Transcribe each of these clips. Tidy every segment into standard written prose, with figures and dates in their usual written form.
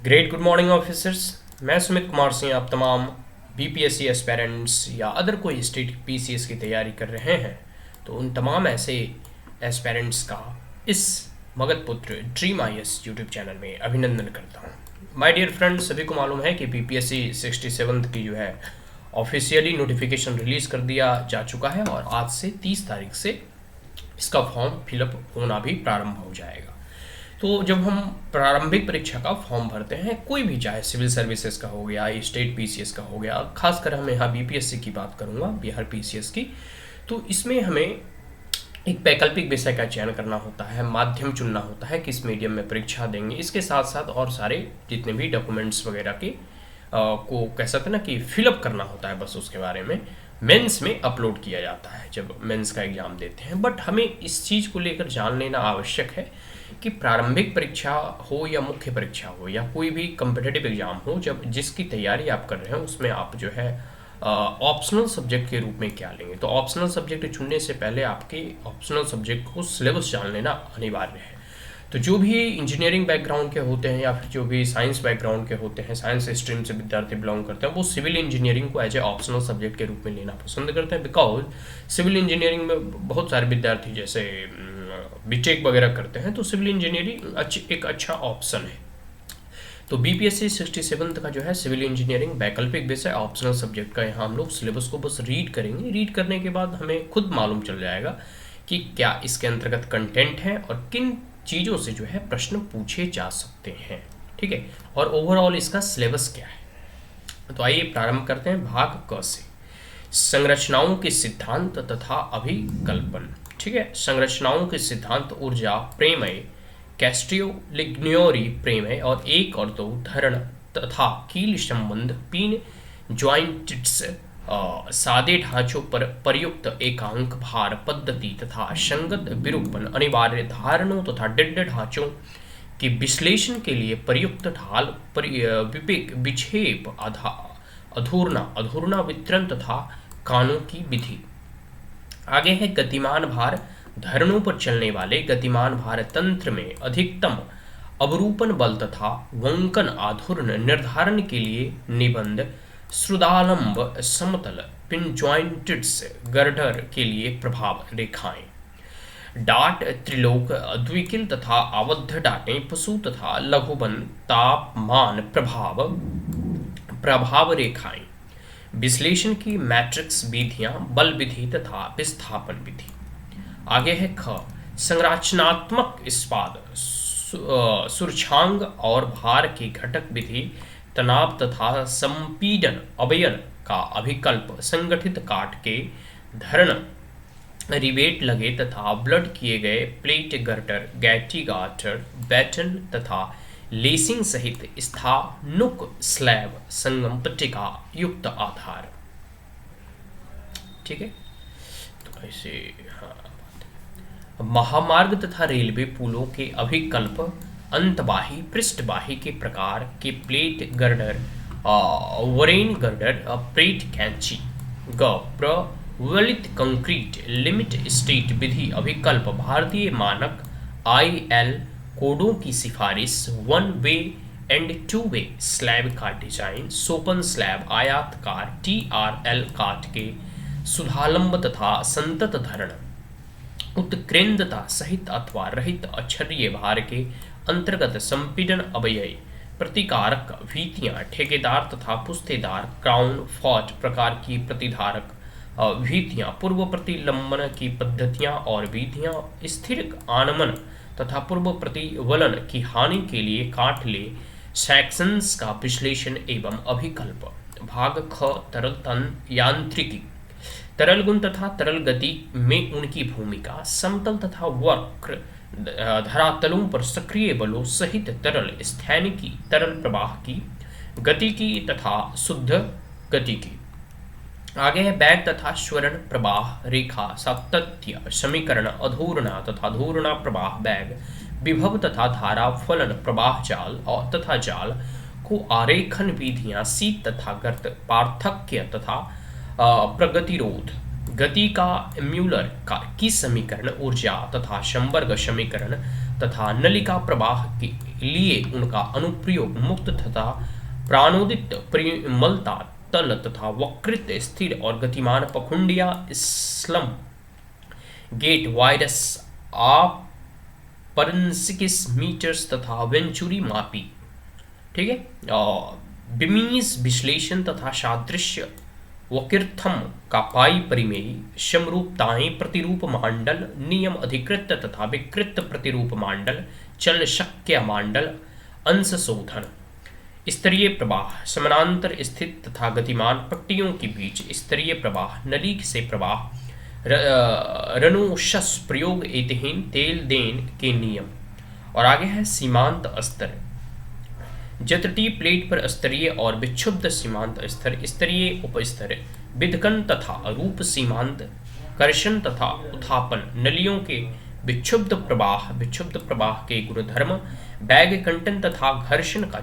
Great good morning officers. मैं सुमित कुमार सिंह। आप तमाम बीपीएससी एस्पेरेंट्स या अदर कोई स्टेट पीसीएस की तैयारी कर रहे हैं तो उन तमाम ऐसे एस्पेरेंट्स का इस मगध पुत्र ड्रीम आईएएस यूट्यूब चैनल में अभिनंदन करता हूँ। माय डियर फ्रेंड्स, सभी को मालूम है कि बीपीएससी 67 की जो है ऑफिशियली नोटिफिकेशन रिलीज़ कर दिया जा चुका है और आज से 30 तारीख से इसका फॉर्म फिलअप होना भी प्रारंभ हो जाएगा। तो जब हम प्रारंभिक परीक्षा का फॉर्म भरते हैं, कोई भी, चाहे सिविल सर्विसेज का हो गया, स्टेट पीसीएस का हो गया, खासकर हम यहाँ बीपीएससी की बात करूँगा, बिहार पीसीएस की, तो इसमें हमें एक वैकल्पिक विषय का चयन करना होता है, माध्यम चुनना होता है, किस मीडियम में परीक्षा देंगे। इसके साथ साथ और सारे जितने भी डॉक्यूमेंट्स वगैरह के को कह सकते हैं ना कि फिलअप करना होता है, बस उसके बारे में मेंस में अपलोड किया जाता है जब मेंस का एग्ज़ाम देते हैं। बट हमें इस चीज़ को लेकर जान लेना आवश्यक है कि प्रारंभिक परीक्षा हो या मुख्य परीक्षा हो या कोई भी कम्पिटिटिव एग्ज़ाम हो, जब जिसकी तैयारी आप कर रहे हैं उसमें आप जो है ऑप्शनल सब्जेक्ट के रूप में क्या लेंगे। तो ऑप्शनल सब्जेक्ट चुनने से पहले आपके ऑप्शनल सब्जेक्ट को सिलेबस जान लेना अनिवार्य है। तो जो भी इंजीनियरिंग बैकग्राउंड के होते हैं या फिर जो भी साइंस बैकग्राउंड के होते हैं, साइंस स्ट्रीम से विद्यार्थी बिलोंग करते हैं, वो सिविल इंजीनियरिंग को एज ए ऑप्शनल सब्जेक्ट के रूप में लेना पसंद करते हैं। बिकॉज सिविल इंजीनियरिंग में बहुत सारे विद्यार्थी जैसे बीटेक वगैरह करते हैं, तो सिविल इंजीनियरिंग एक अच्छा ऑप्शन है। तो बीपीएससी 67 का जो है सिविल इंजीनियरिंग वैकल्पिक विषय ऑप्शनल सब्जेक्ट का, यहाँ हम लोग सिलेबस को बस रीड करेंगे। रीड करने के बाद हमें खुद मालूम चल जाएगा कि क्या इसके अंतर्गत कंटेंट है और किन चीज़ों से जो है प्रश्न पूछे जा सकते हैं, ठीक है, और ओवरऑल इसका सिलेबस क्या है। तो आइए प्रारंभ करते हैं भाग क से, संरचनाओं के सिद्धांत तथा अभिकल्पन। ठीक है, संरचनाओं के सिद्धांत ऊर्जा प्रेमय, कैस्ट्रियोलिग्नियोरी प्रेमय और 1 और 2 धरण तथा कील संबंध, पिन ज्वाइंट्स, सादे ढांचों पर प्रयुक्त एकांक भार पद्धति तथा संगत विरूपण, अनिवार्य धारणों तथा डेड ढांचों के विश्लेषण के लिए प्रयुक्त ढाल, विवेक विक्षेप, अधूर्णा वितरण तथा कानों की विधि। आगे है गतिमान भार, धरणों पर चलने वाले गतिमान भार तंत्र में अधिकतम अवरूपण बल तथा वंकन आधूर्ण निर्धारण के लिए निबंध, श्रुदालंब समतल पिनजॉइंट्स गर्डर के लिए प्रभाव रेखाएं, डाट त्रिलोक द्विकिल तथा आबद्ध डाटें, पशु तथा लघुबन तापमान प्रभाव रेखाएं, विश्लेषण की मैट्रिक्स विधियां, बल विधि तथा विस्थापन विधि। आगे है ख, संरचनात्मक इस्पात, सूर्याङ्ग और भार के घटक विधि, तनाव तथा संपीडन अवयन का अभिकल्प, संगठित काट के धरण, रिवेट लगे तथा ब्लड किए गए प्लेट गर्टर, गैटी गार्टर, बैटन तथा लेसिंग सहित स्थानुक स्लैब, संगम पट्टिका युक्त आधार। ठीक है, तो ऐसे महामार्ग तथा रेलवे पुलों के अभिकल्प, अंतवाही पृष्ठवाही के प्रकार के plate girder, Varane girder, plate कैंची, प्रवलित कंक्रीट लिमिट स्टेट विधि अभिकल्प, भारतीय मानक IL कोडों की सिफारिश, 1 वे एंड 2 वे स्लैब का डिजाइन, सोपन स्लैब, आयताकार TRL काट के सुधालंब तथा संतत धरण, उत्केंद्रता सहित अथवा रहित अक्षरीय भार के अंतर्गत संपीडन अवयय, प्रतिकारक भीतियां, ठेकेदार तथा पुस्तेदार क्राउन फॉट प्रकार की प्रतिधारक भीतियां, पूर्व प्रतिलंबन की पद्धतियां और विधियां, स्थिर आनमन तथा पूर्व प्रतिवलन की हानि के लिए काट ले सेक्शंस का विश्लेषण एवं अभिकल्प। भाग ख, तरल यांत्रिकी, तरल गुण तथा तरल गति में उनकी भूमिका, समतल तथा वक्र धरातलों पर सक्रिय बलों सहित तरल स्थैनिकी, तरल प्रवाह की गति की तथा शुद्ध गति की। आगे है बैग तथा स्वरण प्रवाह रेखा, सातत्य समीकरण, अधूर्णा तथा धूर्णा प्रवाह बैग, विभव तथा धारा फलन प्रवाह जाल और तथा जाल को आरेखन विधियां, शीत तथा गर्त, पार्थक्य तथा प्रगतिरोध, गति का म्यूलर की समीकरण, ऊर्जा तथा संवर्ग समीकरण तथा नलिका प्रवाह की लिए उनका अनुप्रयोग मुक्त तथा प्राणोदित परिमलता तल तथा वक्रित स्थिर और गतिमान पखुंडिया स्लम गेट वायरस आप परनसिकिस मीटर्स तथा वेंचुरी मापी, ठीक है। बिमीज विश्लेषण तथा सादृश्य वकीर्थम का पाई परिमेय समरूपताएं प्रतिरूप मांडल नियम अधिकृत तथा विकृत प्रतिरूप मांडल चल शक्य मांडल अंश शोधन स्तरीय प्रवाह समानांतर स्थित तथा गतिमान पट्टियों के बीच स्तरीय प्रवाह नली से प्रवाह रनुशस प्रयोग एतहीन तेल देन के नियम। और आगे है सीमांत स्तर जतटी प्लेट पर स्तरीय और विक्षुब्ध सीमांत स्तर स्तरीय उपस्तर विदकन तथा रूप सीमांत कर्षण तथा उत्थापन नलियों के विक्षुब्ध प्रवाह के गुणधर्म बैग कंटन तथा घर्षण का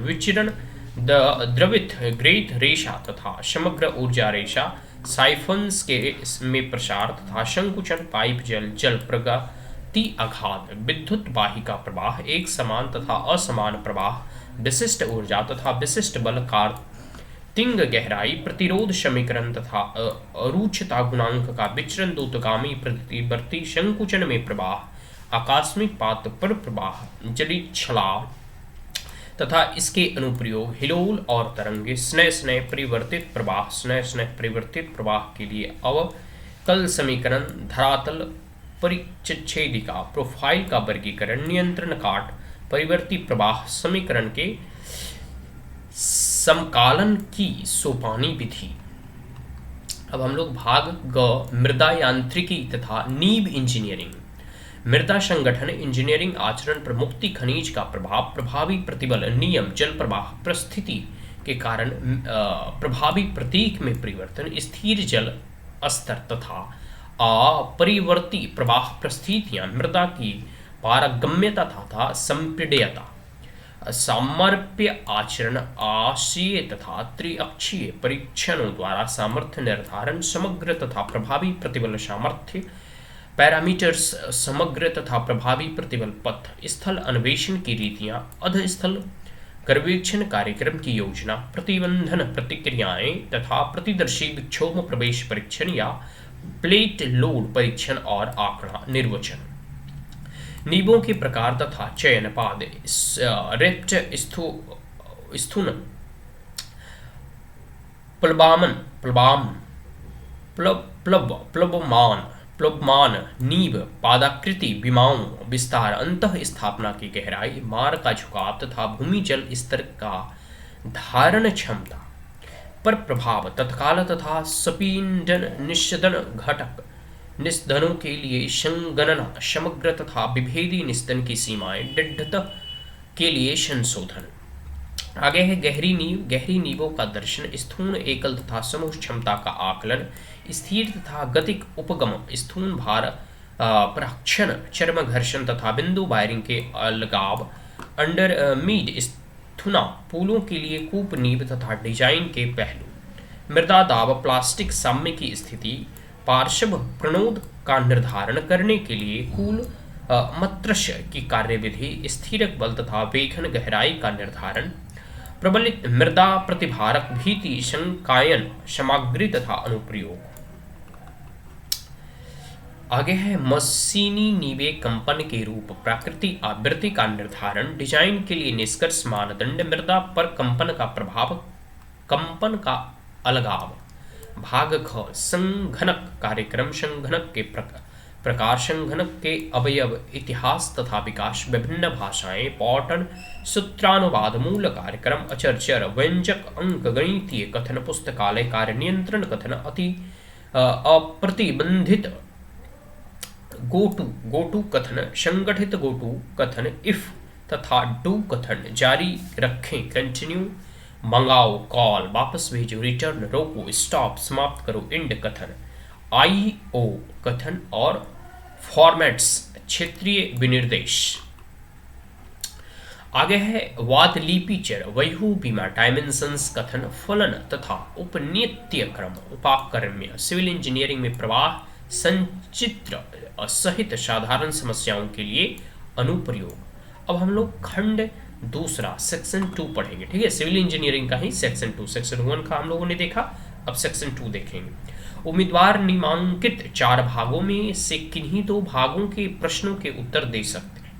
विचरण द्रवित ग्रेथ रेशा तथा समग्र ऊर्जा रेशा साइफन्स के में प्रसार तथा संकुचन पाइप जल प्रगति आघात विद्युत वाहिका प्रवाह एक समान तथा असमान प्रवाह विशिष्ट ऊर्जा तथा विशिष्ट बल तिंग गहराई प्रतिरोध समीकरण तथा अरूक्षता गुणांक का विचरण दूतगामी प्रतिवर्ती संकुचन में प्रवाह आकस्मिक पात पर प्रवाह जली छलाव तथा इसके अनुप्रयोग हिलोल और तरंगे स्नेह स्नेह परिवर्तित प्रवाह के लिए अवकल समीकरण धरातल परिच्छेदिका प्रोफाइल का वर्गीकरण नियंत्रण काट परिवर्ती प्रवाह समीकरण के समकालन की सोपानी विधि। अब हम लोग भाग ग मृदा यांत्रिकी तथा नीब इंजीनियरिंग मृदा संगठन इंजीनियरिंग आचरण पर मुक्ति खनिज का प्रभाव प्रभावी प्रतिबल नियम जल प्रवाह परिस्थिति के कारण प्रभावी प्रतीक में परिवर्तन स्थिर जल स्तर तथा अपरिवर्ती प्रवाह परिस्थितियां मृदा की पारगम्यता तथा संपीड्यता सामर्थ्य आचरण आशीय तथा त्रिअक्षीय परीक्षणों द्वारा सामर्थ्य निर्धारण समग्र तथा प्रभावी प्रतिबल सामर्थ्य पैरामीटर्स समग्र तथा प्रभावी प्रतिबल पथ स्थल अन्वेषण की रीतियां अधस्थल गर्वेक्षण कार्यक्रम की योजना प्रतिबंधन प्रतिक्रियाएं तथा प्रतिदर्शी विक्षोभ प्रवेश परीक्षण या प्लेट लोड परीक्षण और आंकड़ा निर्वचन नीबों के प्रकार तथा चयन पाद रेप्ट स्थून प्लवमान नीब पादाकृति विमाओं विस्तार अंतः स्थापना की गहराई मार का झुकाव तथा भूमि जल स्तर का धारण क्षमता पर प्रभाव तत्काल तथा सपीडन निस्दन घटक निस्दनों के लिए संगणना समग्र तथा विभेदी निस्दन की सीमाएं दृढ़ता के लिए संशोधन। आगे है गहरी नीबों का दर्शन स्थूल एकल तथा समूह क्षमता का आकलन स्थिर तथा गतिक उपगम स्थूल भार प्रक्षण चर्म घर्षण तथा बिंदु वायरिंग के अलगाव अंडरमीड स्थूना पुलों के लिए कूप नीब तथा डिजाइन के पहलू मृदा दाब प्लास्टिक साम्य की स्थिति पार्श्व प्रणोद का निर्धारण करने के लिए कूल मत्रश की कार्यविधि स्थिरक बल तथा वेघन गहराई का निर्धारण प्रबलित मृदा प्रतिभारक भीति संकायन सामग्री तथा अनुप्रयोग। आगे है मशीनी नीबे कंपन के रूप प्राकृतिक आवृत्ति का निर्धारण डिजाइन के लिए निष्कर्ष मानदंड मृदा पर कंपन का प्रभाव कंपन का अलगाव। भाग ख संघनक कार्यक्रम संघनक के प्रकार संघनक के अवयव इतिहास तथा विकास विभिन्न भाषाएं पॉटन सूत्रानुवाद मूल कार्यक्रम अचरचर व्यंजक अंक गणितीय कथन पुस्तकालय कार्य नियंत्रण कथन अति अप्रतिबंधित गोटू कथन संगठित गोटू कथन इफ तथा डू कथन जारी रखें कंटिन्यू मंगाओ कॉल वापस भेजो रिटर्न रोको स्टॉप समाप्त करो एंड कथन IO कथन और फॉर्मेट्स क्षेत्रीय विनिर्देश। आगे है वाद लिपि चर वयु बीमा डायमेंशंस कथन फलन तथा उपनित्य क्रम उपाकर्म्य सिविल इंजीनियरिंग में प्रवाह संचित्र सहित साधारण समस्याओं के लिए अनुप्रयोग। अब हम लोग खंड दूसरा सेक्शन 2 पढ़ेंगे, ठीक है। सिविल इंजीनियरिंग का ही सेक्शन 2, सेक्शन 1 का हम लोगों ने देखा, अब सेक्शन 2 देखेंगे। उम्मीदवार निम्नांकित 4 भागों में से किन्हीं 2 भागों के प्रश्नों के उत्तर दे सकते हैं।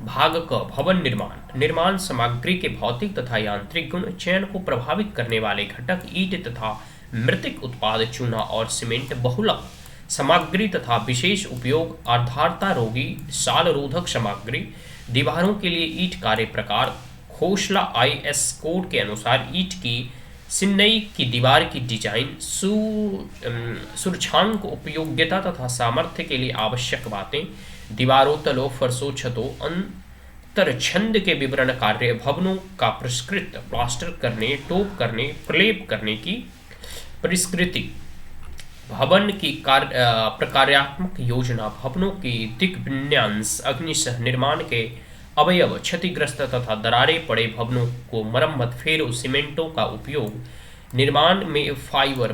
भाग क, भवन निर्माण। निर्माण सामग्री के भौतिक तथा यांत्रिक गुण, चयन को प्रभावित करने वाले घटक, ईंट तथा मृतिक उत्पाद, चूना और सीमेंट, बहुलक सामग्री तथा विशेष उपयोग, आर्द्रता रोगी, साल रोधक सामग्री, दीवारों के लिए ईंट कार्य प्रकार, खोसला IS कोड के अनुसार ईंट की सिन्नई की दीवार की डिजाइन, सूचकांक, उपयोगिता तथा सामर्थ्य के लिए आवश्यक बातें, दीवारों, तलों, फर्शों, छतों, अंतरछंद के विवरण कार्य, भवनों का परिष्कृत प्लास्टर करने, टोप करने, प्रलेप करने की परिष्कृति, भवन की प्रकार्यात्मक योजना, भवनों की दिग्विन्यास, अग्निशः निर्माण के अवयव, क्षतिग्रस्त तथा दरारें पड़े भवनों को मरम्मत, फेरों, सीमेंटों का उपयोग, निर्माण में फाइबर,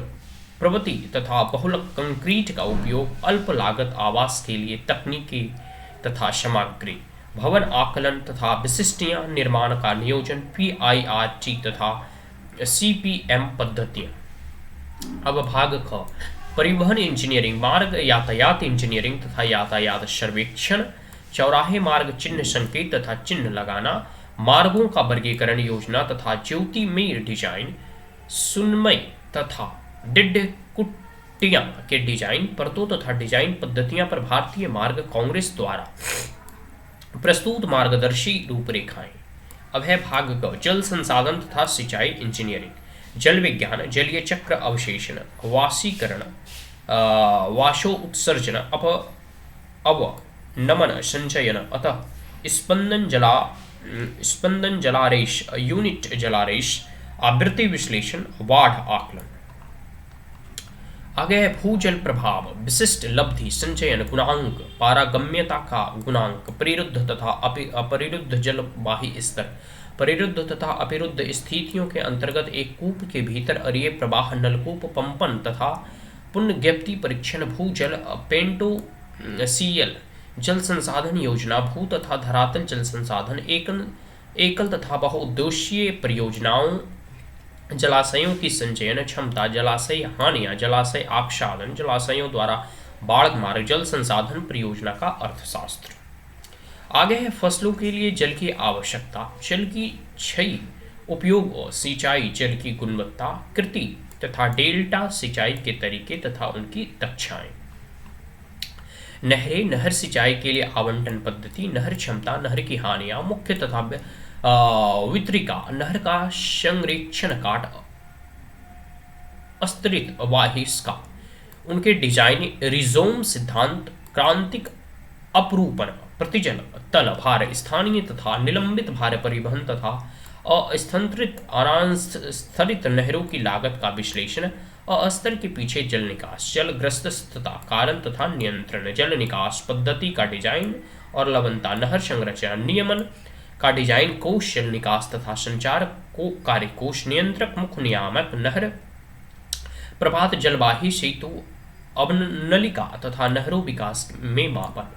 प्रवृत्ति तथा बहुलक कंक्रीट का उपयोग, अल्प लागत आवास के लिए तकनीकी तथा सामग्री, भवन आकलन तथा विशिष्टियां, निर्माण का नियोजन, PIRT तथा CPM पद्धतियां। अब भाग ख, परिवहन इंजीनियरिंग। मार्ग यातायात इंजीनियरिंग तथा यातायात सर्वेक्षण, चौराहे, मार्ग चिन्ह, संकेत तथा चिन्ह लगाना, मार्गों का वर्गीकरण, योजना तथा ज्योतिर्मय डिजाइन, सुनमय तथा डिड कुटिया के डिजाइन, परतों तथा डिजाइन पद्धतियां पर भारतीय मार्ग कांग्रेस द्वारा प्रस्तुत मार्गदर्शी रूपरेखाएं। अब है भाग ग, जल संसाधन तथा सिंचाई इंजीनियरिंग। जल विज्ञान, जलीय चक्र, अवशेषण, वाशीकरण, वाशो उत्सर्जन, अवनमन, संचयन, अतः स्पंदन जलारेश, यूनिट जलारेश, आवृत्ति विश्लेषण, बाढ़ आकलन। आगे है भूजल प्रभाव, विशिष्ट लब्धि, संचयन गुणांक, पारगम्यता का गुणांक, परिरुद्ध तथा अपरिरुद्ध जलवाही स्तर, परिरुद्ध तथा अपिरुद्ध स्थितियों के अंतर्गत एक कूप के भीतर अरिय प्रवाह, नलकूप, पंपन तथा पुनर्ज्ञप्ति परीक्षण, भूजल, पेंटोसीएल जल संसाधन योजना, भू तथा धरातल जल संसाधन, एकल तथा बहुउद्देशीय परियोजनाओं, जलाशयों की संचयन क्षमता, जलाशय हानियां, जलाशय आच्छादन, जलाशयों द्वारा बाढ़ मार्ग, जल संसाधन परियोजना का अर्थशास्त्र। आगे है फसलों के लिए जल की आवश्यकता, जल की क्षय, उपयोग और सिंचाई, जल की गुणवत्ता, कृति तथा डेल्टा सिंचाई के तरीके तथा उनकी दक्षाएं, नहरें, नहर सिंचाई के लिए आवंटन पद्धति, नहर क्षमता, नहर की हानियां, मुख्य तथा वितरिका, नहर का संरक्षण काट, अस्तरित वाहिस्का, उनके डिजाइन, रिजोम सिद्धांत, क्रांतिक अपरूपण, प्रतिजल, तल भार, स्थानीय तथा निलंबित भार परिवहन तथा अस्थानांतरित अनास्थरित नहरों की लागत का विश्लेषण, अस्तर के पीछे जल निकास, जलग्रस्तता कारण तथा नियंत्रण, जल निकास पद्धति का डिजाइन और लवणता, नहर संरचना नियमन का डिजाइन, कोश जल निकास तथा संचार को कार्य कोश, नियंत्रक, मुख्य नियामक, नहर प्रपात, जलवाही सेतु, अवनलिका तथा नहरों विकास में मापन,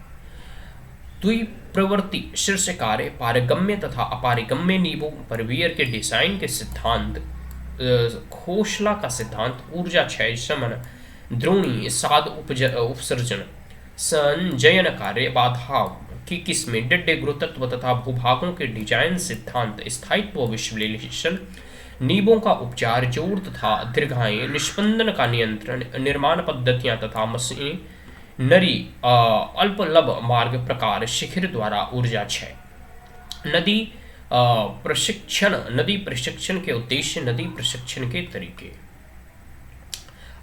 द्विप्रवृत्ति शीर्ष कार्य, पारगम्य तथा अपारगम्य नींबों परिवीर के डिजाइन के सिद्धांत, खोसला का सिद्धांत, ऊर्जा क्षय शमन, द्रोणी साध उपसर्जन, संजयन कार्य, बाधा की किस्में, डिड्डे गुरुत्व तथा भूभागों के डिजाइन सिद्धांत, स्थायित्व विश्लेषण, नींबों का उपचार, जोड़ तथा दीर्घाएं, निष्पंदन का नियंत्रण, निर्माण पद्धतियां तथा मशीनरी, अल्पलभ मार्ग प्रकार, शिखर द्वारा ऊर्जा क्षय, नदी प्रशिक्षण के उद्देश्य, नदी प्रशिक्षण के तरीके।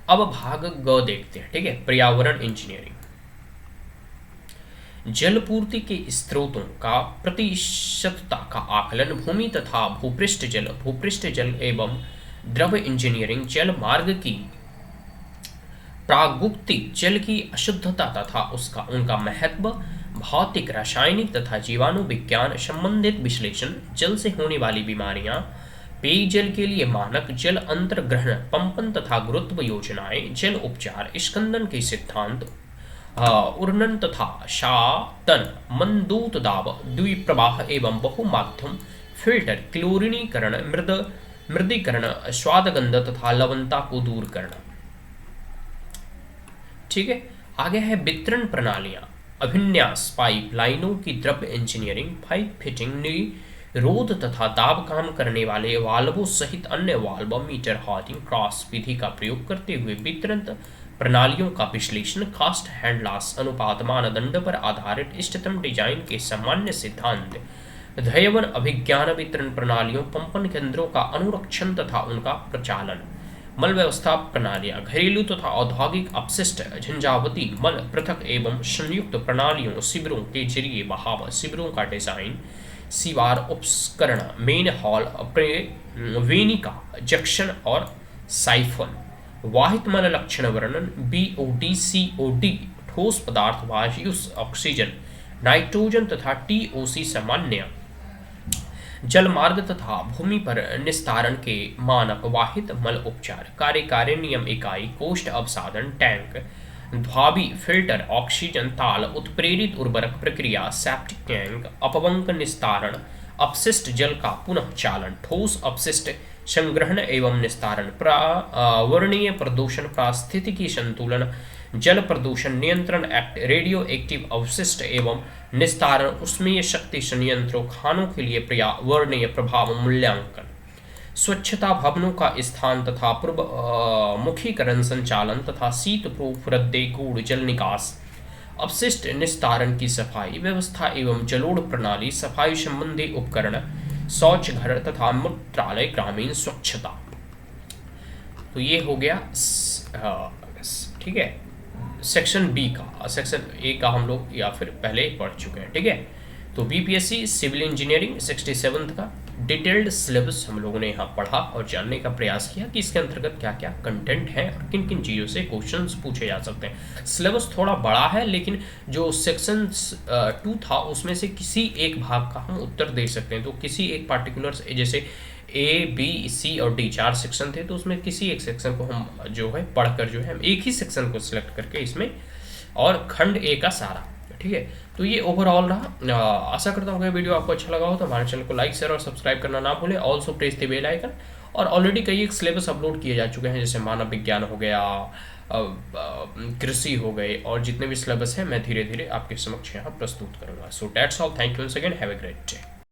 अब भाग ग देखते हैं, ठीक है, पर्यावरण इंजीनियरिंग। जलपूर्ति के स्रोतों का प्रतिशतता का आकलन, भूमि तथा भूपृष्ठ जल एवं द्रव इंजीनियरिंग, जल मार्ग की प्रागुक्ति, जल की अशुद्धता तथा उनका महत्व, भौतिक, रासायनिक तथा जीवाणु विज्ञान संबंधित विश्लेषण, जल से होने वाली बीमारियां, पेयजल के लिए मानक, जल अंतर्ग्रहण, पंपन तथा गुरुत्व योजनाएं, जल उपचार, स्कंदन के सिद्धांत, उर्नन तथा शातन मंदूत दाब द्विप्रवाह एवं बहुमाध्यम फिल्टर क्लोरीनीकरण मृदीकरण स्वादगंध तथा लवणता को दूर करना। ठीक है, आगे है वितरण प्रणालियां, अभिन्यास पाइप लाइनों की द्रव्य इंजीनियरिंग, पाइप फिटिंग, निरोध तथा दाब काम करने वाले वाल्वों सहित अन्य वाल्व, मीटर हॉटिंग क्रॉस विधि का प्रयोग करते हुए वितरण प्रणालियों का विश्लेषण, कास्ट हैंड लॉस अनुपात मानदंड पर आधारित इष्टतम डिजाइन के सामान्य सिद्धांत, ध्यवन अभिज्ञान, वितरण प्रणालियों, पंपन केंद्रों का अनुरक्षण तथा उनका प्रचालन, मल व्यवस्था प्रणालियां, घरेलू तथा औद्योगिक अपशिष्ट झंझावती मल पृथक एवं संयुक्त प्रणालियों, शिविरों के जरिए बहाव, शिविरों का डिजाइन, सीवार उपकरण, मेन हॉल, वेनिका, जंक्शन और साइफन, वाहित मल लक्षण वर्णन, बीओडी, सीओडी, ठोस पदार्थ, वायु, ऑक्सीजन, नाइट्रोजन तथा टीओसी सामान्य, जल मार्ग तथा भूमि पर निस्तारण के मानक, वाहित मल उपचार, कार्यकारी नियम इकाई, कोष्ठ अवसाधन, टैंक, ध्वाबी फिल्टर, ऑक्सीजन ताल, उत्प्रेरित उर्वरक प्रक्रिया, सेप्टिक टैंक, अपवंक निस्तारण, अपशिष्ट जल का पुनः चालन, ठोस अपशिष्ट संग्रहण एवं निस्तारण, पर्यावरणीय प्रदूषण, पारिस्थितिकी संतुलन, जल प्रदूषण नियंत्रण एक्ट, रेडियो एक्टिव अवशिष्ट एवं निस्तारण, उष्मीय शक्ति संयंत्रों, खानों के लिए पर्यावरणीय प्रभाव मूल्यांकन, स्वच्छता भवनों का स्थान तथा पूर्व मुखीकरण संचालन तथा शीत प्रूफ रद्दे गूढ़ जल निकास, अपशिष्ट निस्तारण की सफाई व्यवस्था एवं जलोढ़ प्रणाली, सफाई संबंधी उपकरण, शौच घर तथा मूत्रालय, ग्रामीण स्वच्छता। तो ये हो गया ठीक है सेक्शन बी का। सेक्शन ए का हम लोग या फिर पहले ही पढ़ चुके हैं। ठीक है, तो बीपीएससी सिविल इंजीनियरिंग 67 का डिटेल्ड सिलेबस हम लोगों ने यहाँ पढ़ा और जानने का प्रयास किया कि इसके अंतर्गत क्या क्या कंटेंट है और किन किन चीज़ों से क्वेश्चंस पूछे जा सकते हैं। सिलेबस थोड़ा बड़ा है, लेकिन जो सेक्शन 2 था उसमें से किसी एक भाग का हम उत्तर दे सकते हैं। तो किसी एक पार्टिकुलर जैसे ए बी सी और डी 4 सेक्शन थे, तो उसमें किसी एक सेक्शन को हम जो है पढ़कर जो है हम एक ही सेक्शन को सिलेक्ट करके इसमें, और खंड ए का सारा। ठीक है, तो ये ओवरऑल रहा। आशा करता हूँ कि वीडियो आपको अच्छा लगा हो तो हमारे चैनल को लाइक शेयर और सब्सक्राइब करना ना भूलें। Also press the bell icon. और ऑलरेडी कई एक सिलेबस अपलोड किए जा चुके हैं, जैसे मानव विज्ञान हो गया, कृषि हो गए, और जितने भी सिलेबस हैं मैं धीरे धीरे आपके समक्ष यहाँ प्रस्तुत करूँगा। So that's all, thank you once again, have a great day.